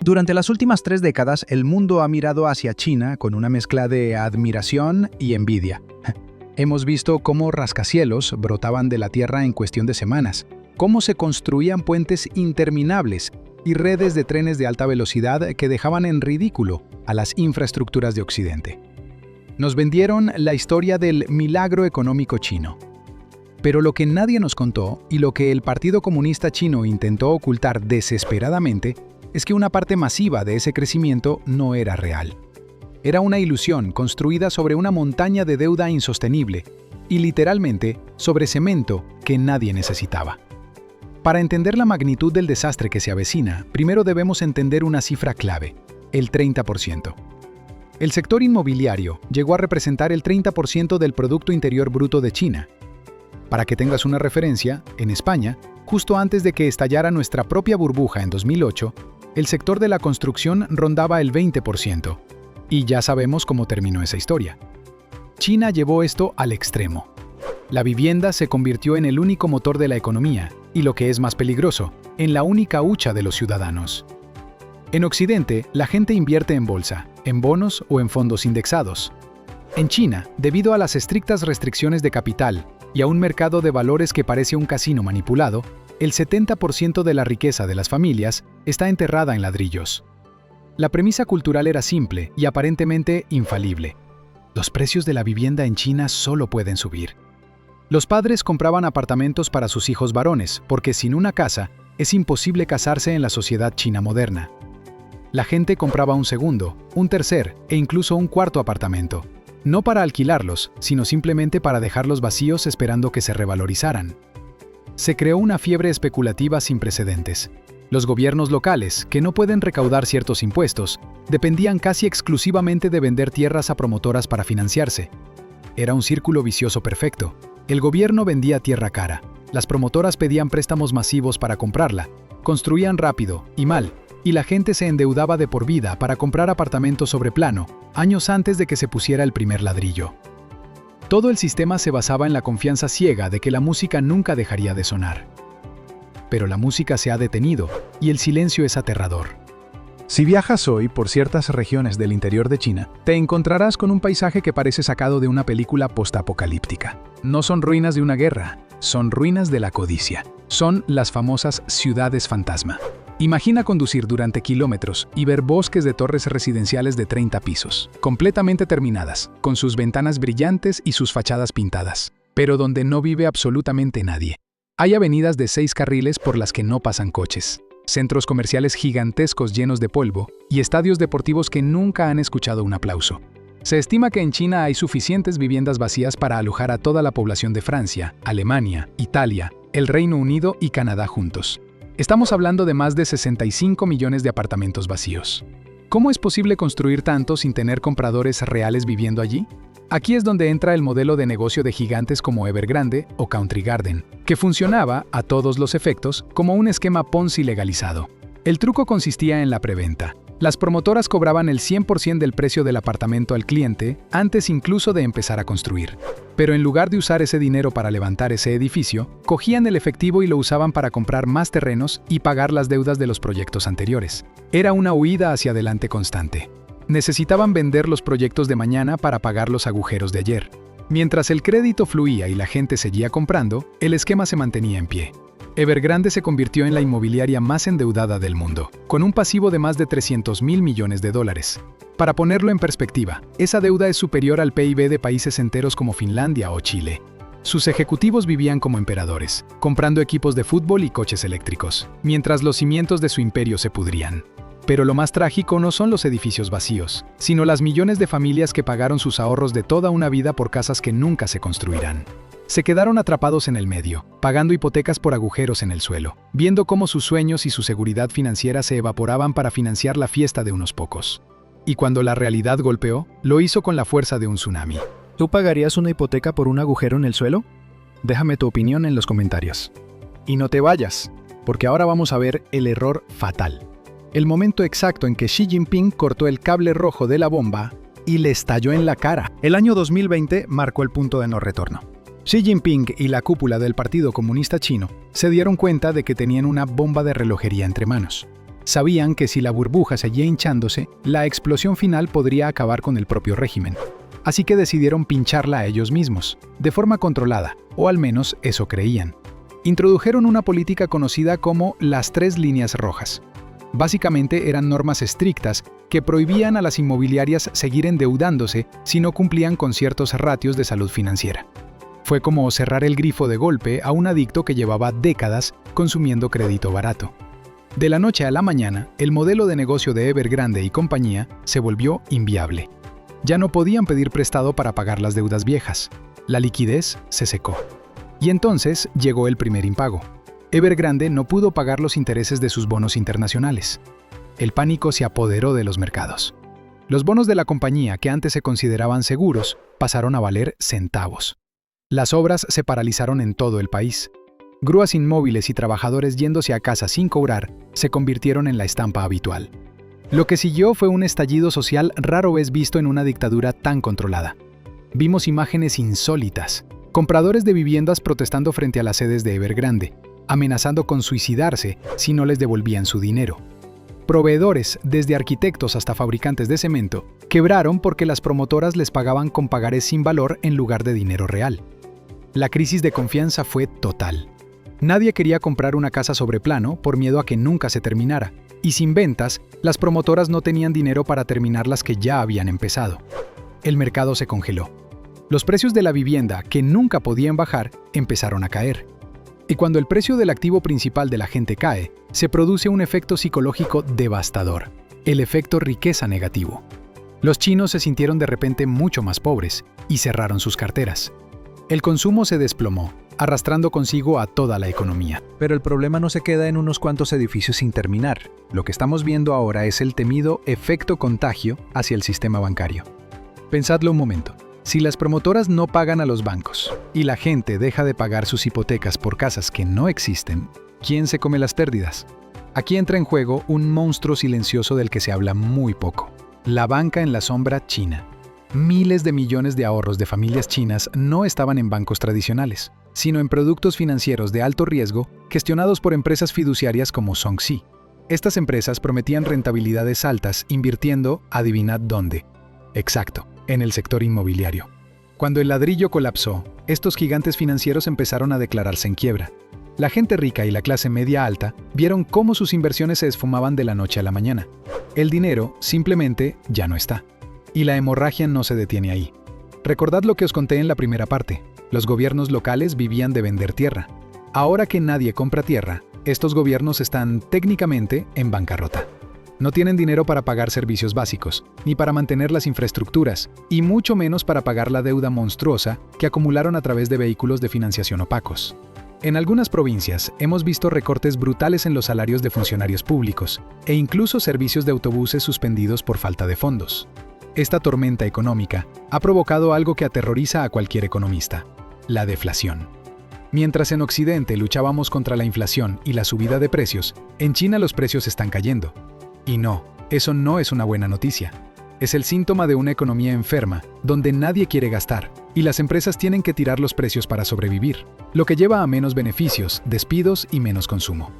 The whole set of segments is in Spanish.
Durante las últimas 3 décadas, el mundo ha mirado hacia China con una mezcla de admiración y envidia. Hemos visto cómo rascacielos brotaban de la tierra en cuestión de semanas, cómo se construían puentes interminables y redes de trenes de alta velocidad que dejaban en ridículo a las infraestructuras de Occidente. Nos vendieron la historia del milagro económico chino. Pero lo que nadie nos contó y lo que el Partido Comunista Chino intentó ocultar desesperadamente es que una parte masiva de ese crecimiento no era real. Era una ilusión construida sobre una montaña de deuda insostenible y literalmente sobre cemento que nadie necesitaba. Para entender la magnitud del desastre que se avecina, primero debemos entender una cifra clave: el 30%. El sector inmobiliario llegó a representar el 30% del Producto Interior Bruto de China. Para que tengas una referencia, en España, justo antes de que estallara nuestra propia burbuja en 2008, el sector de la construcción rondaba el 20%. Y ya sabemos cómo terminó esa historia. China llevó esto al extremo. La vivienda se convirtió en el único motor de la economía y, lo que es más peligroso, en la única hucha de los ciudadanos. En Occidente, la gente invierte en bolsa, en bonos o en fondos indexados. En China, debido a las estrictas restricciones de capital y a un mercado de valores que parece un casino manipulado, el 70% de la riqueza de las familias está enterrada en ladrillos. La premisa cultural era simple y aparentemente infalible. Los precios de la vivienda en China solo pueden subir. Los padres compraban apartamentos para sus hijos varones, porque sin una casa es imposible casarse en la sociedad china moderna. La gente compraba un segundo, un tercer e incluso un cuarto apartamento, no para alquilarlos, sino simplemente para dejarlos vacíos esperando que se revalorizaran. Se creó una fiebre especulativa sin precedentes. Los gobiernos locales, que no pueden recaudar ciertos impuestos, dependían casi exclusivamente de vender tierras a promotoras para financiarse. Era un círculo vicioso perfecto. El gobierno vendía tierra cara, las promotoras pedían préstamos masivos para comprarla, construían rápido y mal, y la gente se endeudaba de por vida para comprar apartamentos sobre plano, años antes de que se pusiera el primer ladrillo. Todo el sistema se basaba en la confianza ciega de que la música nunca dejaría de sonar. Pero la música se ha detenido y el silencio es aterrador. Si viajas hoy por ciertas regiones del interior de China, te encontrarás con un paisaje que parece sacado de una película postapocalíptica. No son ruinas de una guerra, son ruinas de la codicia. Son las famosas ciudades fantasma. Imagina conducir durante kilómetros y ver bosques de torres residenciales de 30 pisos, completamente terminadas, con sus ventanas brillantes y sus fachadas pintadas, pero donde no vive absolutamente nadie. Hay avenidas de 6 carriles por las que no pasan coches, centros comerciales gigantescos llenos de polvo y estadios deportivos que nunca han escuchado un aplauso. Se estima que en China hay suficientes viviendas vacías para alojar a toda la población de Francia, Alemania, Italia, el Reino Unido y Canadá juntos. Estamos hablando de más de 65 millones de apartamentos vacíos. ¿Cómo es posible construir tanto sin tener compradores reales viviendo allí? Aquí es donde entra el modelo de negocio de gigantes como Evergrande o Country Garden, que funcionaba, a todos los efectos, como un esquema Ponzi legalizado. El truco consistía en la preventa. Las promotoras cobraban el 100% del precio del apartamento al cliente antes incluso de empezar a construir. Pero en lugar de usar ese dinero para levantar ese edificio, cogían el efectivo y lo usaban para comprar más terrenos y pagar las deudas de los proyectos anteriores. Era una huida hacia adelante constante. Necesitaban vender los proyectos de mañana para pagar los agujeros de ayer. Mientras el crédito fluía y la gente seguía comprando, el esquema se mantenía en pie. Evergrande se convirtió en la inmobiliaria más endeudada del mundo, con un pasivo de más de $300.000 millones. Para ponerlo en perspectiva, esa deuda es superior al PIB de países enteros como Finlandia o Chile. Sus ejecutivos vivían como emperadores, comprando equipos de fútbol y coches eléctricos, mientras los cimientos de su imperio se pudrían. Pero lo más trágico no son los edificios vacíos, sino las millones de familias que pagaron sus ahorros de toda una vida por casas que nunca se construirán. Se quedaron atrapados en el medio, pagando hipotecas por agujeros en el suelo, viendo cómo sus sueños y su seguridad financiera se evaporaban para financiar la fiesta de unos pocos. Y cuando la realidad golpeó, lo hizo con la fuerza de un tsunami. ¿Tú pagarías una hipoteca por un agujero en el suelo? Déjame tu opinión en los comentarios. Y no te vayas, porque ahora vamos a ver el error fatal. El momento exacto en que Xi Jinping cortó el cable rojo de la bomba y le estalló en la cara. El año 2020 marcó el punto de no retorno. Xi Jinping y la cúpula del Partido Comunista Chino se dieron cuenta de que tenían una bomba de relojería entre manos. Sabían que si la burbuja seguía hinchándose, la explosión final podría acabar con el propio régimen. Así que decidieron pincharla a ellos mismos, de forma controlada, o al menos eso creían. Introdujeron una política conocida como las 3 líneas rojas. Básicamente eran normas estrictas que prohibían a las inmobiliarias seguir endeudándose si no cumplían con ciertos ratios de salud financiera. Fue como cerrar el grifo de golpe a un adicto que llevaba décadas consumiendo crédito barato. De la noche a la mañana, el modelo de negocio de Evergrande y compañía se volvió inviable. Ya no podían pedir prestado para pagar las deudas viejas. La liquidez se secó. Y entonces llegó el primer impago. Evergrande no pudo pagar los intereses de sus bonos internacionales. El pánico se apoderó de los mercados. Los bonos de la compañía, que antes se consideraban seguros, pasaron a valer centavos. Las obras se paralizaron en todo el país. Grúas inmóviles y trabajadores yéndose a casa sin cobrar se convirtieron en la estampa habitual. Lo que siguió fue un estallido social raro vez visto en una dictadura tan controlada. Vimos imágenes insólitas. Compradores de viviendas protestando frente a las sedes de Evergrande, amenazando con suicidarse si no les devolvían su dinero. Proveedores, desde arquitectos hasta fabricantes de cemento, quebraron porque las promotoras les pagaban con pagarés sin valor en lugar de dinero real. La crisis de confianza fue total. Nadie quería comprar una casa sobre plano por miedo a que nunca se terminara, y sin ventas, las promotoras no tenían dinero para terminar las que ya habían empezado. El mercado se congeló. Los precios de la vivienda, que nunca podían bajar, empezaron a caer. Y cuando el precio del activo principal de la gente cae, se produce un efecto psicológico devastador, el efecto riqueza negativo. Los chinos se sintieron de repente mucho más pobres y cerraron sus carteras. El consumo se desplomó, arrastrando consigo a toda la economía. Pero el problema no se queda en unos cuantos edificios sin terminar. Lo que estamos viendo ahora es el temido efecto contagio hacia el sistema bancario. Pensadlo un momento. Si las promotoras no pagan a los bancos y la gente deja de pagar sus hipotecas por casas que no existen, ¿quién se come las pérdidas? Aquí entra en juego un monstruo silencioso del que se habla muy poco: la banca en la sombra china. Miles de millones de ahorros de familias chinas no estaban en bancos tradicionales, sino en productos financieros de alto riesgo gestionados por empresas fiduciarias como Zhongxi. Estas empresas prometían rentabilidades altas invirtiendo, adivinad dónde. Exacto, en el sector inmobiliario. Cuando el ladrillo colapsó, estos gigantes financieros empezaron a declararse en quiebra. La gente rica y la clase media alta vieron cómo sus inversiones se esfumaban de la noche a la mañana. El dinero simplemente ya no está. Y la hemorragia no se detiene ahí. Recordad lo que os conté en la primera parte. Los gobiernos locales vivían de vender tierra. Ahora que nadie compra tierra, estos gobiernos están técnicamente en bancarrota. No tienen dinero para pagar servicios básicos, ni para mantener las infraestructuras, y mucho menos para pagar la deuda monstruosa que acumularon a través de vehículos de financiación opacos. En algunas provincias hemos visto recortes brutales en los salarios de funcionarios públicos, e incluso servicios de autobuses suspendidos por falta de fondos. Esta tormenta económica ha provocado algo que aterroriza a cualquier economista: la deflación. Mientras en Occidente luchábamos contra la inflación y la subida de precios, en China los precios están cayendo. Y no, eso no es una buena noticia. Es el síntoma de una economía enferma, donde nadie quiere gastar, y las empresas tienen que tirar los precios para sobrevivir, lo que lleva a menos beneficios, despidos y menos consumo.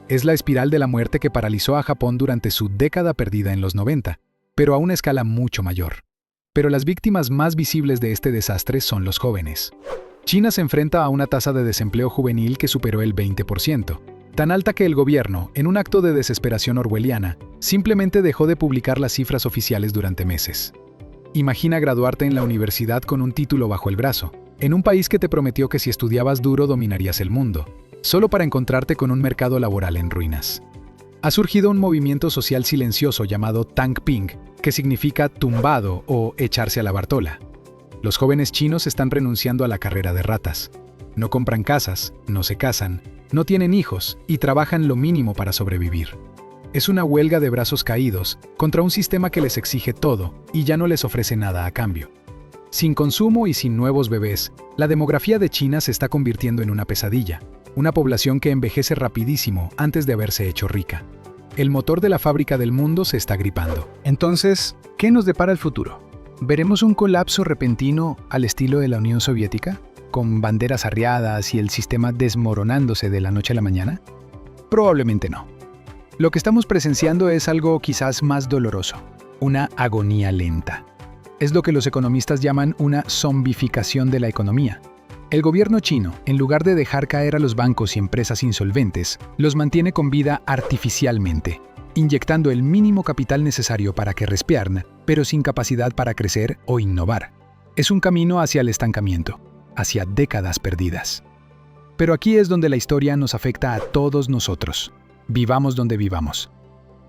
Es la espiral de la muerte que paralizó a Japón durante su década perdida en los 90, pero a una escala mucho mayor. Pero las víctimas más visibles de este desastre son los jóvenes. China se enfrenta a una tasa de desempleo juvenil que superó el 20%, tan alta que el gobierno, en un acto de desesperación orwelliana, simplemente dejó de publicar las cifras oficiales durante meses. Imagina graduarte en la universidad con un título bajo el brazo, en un país que te prometió que si estudiabas duro dominarías el mundo, solo para encontrarte con un mercado laboral en ruinas. Ha surgido un movimiento social silencioso llamado Tangping, que significa tumbado o echarse a la Bartola. Los jóvenes chinos están renunciando a la carrera de ratas. No compran casas, no se casan, no tienen hijos y trabajan lo mínimo para sobrevivir. Es una huelga de brazos caídos contra un sistema que les exige todo y ya no les ofrece nada a cambio. Sin consumo y sin nuevos bebés, la demografía de China se está convirtiendo en una pesadilla, una población que envejece rapidísimo antes de haberse hecho rica. El motor de la fábrica del mundo se está gripando. Entonces, ¿qué nos depara el futuro? ¿Veremos un colapso repentino al estilo de la Unión Soviética, con banderas arriadas y el sistema desmoronándose de la noche a la mañana? Probablemente no. Lo que estamos presenciando es algo quizás más doloroso, una agonía lenta. Es lo que los economistas llaman una zombificación de la economía. El gobierno chino, en lugar de dejar caer a los bancos y empresas insolventes, los mantiene con vida artificialmente, inyectando el mínimo capital necesario para que respiren, pero sin capacidad para crecer o innovar. Es un camino hacia el estancamiento, hacia décadas perdidas. Pero aquí es donde la historia nos afecta a todos nosotros. Vivamos donde vivamos.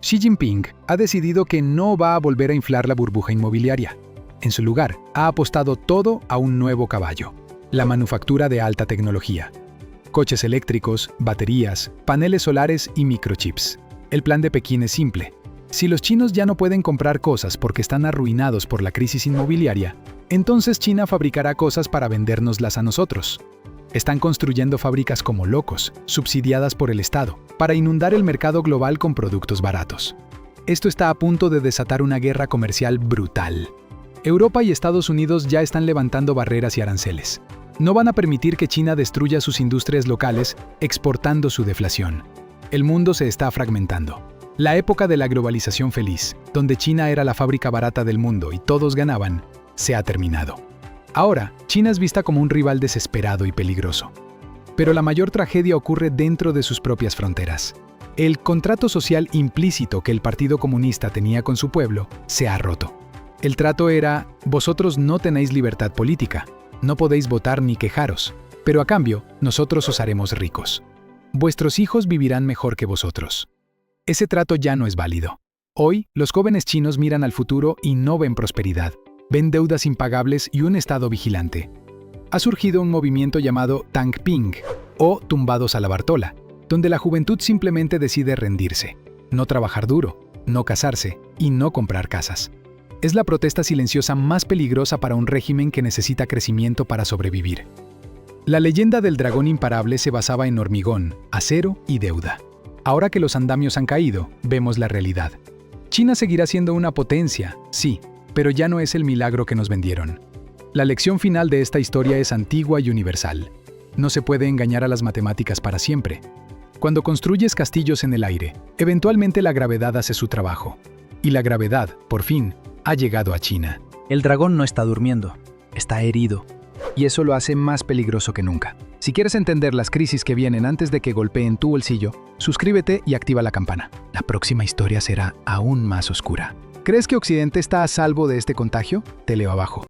Xi Jinping ha decidido que no va a volver a inflar la burbuja inmobiliaria. En su lugar, ha apostado todo a un nuevo caballo: la manufactura de alta tecnología. Coches eléctricos, baterías, paneles solares y microchips. El plan de Pekín es simple. Si los chinos ya no pueden comprar cosas porque están arruinados por la crisis inmobiliaria, entonces China fabricará cosas para vendérnoslas a nosotros. Están construyendo fábricas como locos, subsidiadas por el Estado, para inundar el mercado global con productos baratos. Esto está a punto de desatar una guerra comercial brutal. Europa y Estados Unidos ya están levantando barreras y aranceles. No van a permitir que China destruya sus industrias locales exportando su deflación. El mundo se está fragmentando. La época de la globalización feliz, donde China era la fábrica barata del mundo y todos ganaban, se ha terminado. Ahora, China es vista como un rival desesperado y peligroso. Pero la mayor tragedia ocurre dentro de sus propias fronteras. El contrato social implícito que el Partido Comunista tenía con su pueblo se ha roto. El trato era: vosotros no tenéis libertad política, no podéis votar ni quejaros, pero a cambio, nosotros os haremos ricos. Vuestros hijos vivirán mejor que vosotros. Ese trato ya no es válido. Hoy, los jóvenes chinos miran al futuro y no ven prosperidad. Ven deudas impagables y un Estado vigilante. Ha surgido un movimiento llamado Tangping, o tumbados a la Bartola, donde la juventud simplemente decide rendirse, no trabajar duro, no casarse y no comprar casas. Es la protesta silenciosa más peligrosa para un régimen que necesita crecimiento para sobrevivir. La leyenda del dragón imparable se basaba en hormigón, acero y deuda. Ahora que los andamios han caído, vemos la realidad. China seguirá siendo una potencia, sí, pero ya no es el milagro que nos vendieron. La lección final de esta historia es antigua y universal. No se puede engañar a las matemáticas para siempre. Cuando construyes castillos en el aire, eventualmente la gravedad hace su trabajo. Y la gravedad, por fin, ha llegado a China. El dragón no está durmiendo, está herido. Y eso lo hace más peligroso que nunca. Si quieres entender las crisis que vienen antes de que golpeen tu bolsillo, suscríbete y activa la campana. La próxima historia será aún más oscura. ¿Crees que Occidente está a salvo de este contagio? Te leo abajo.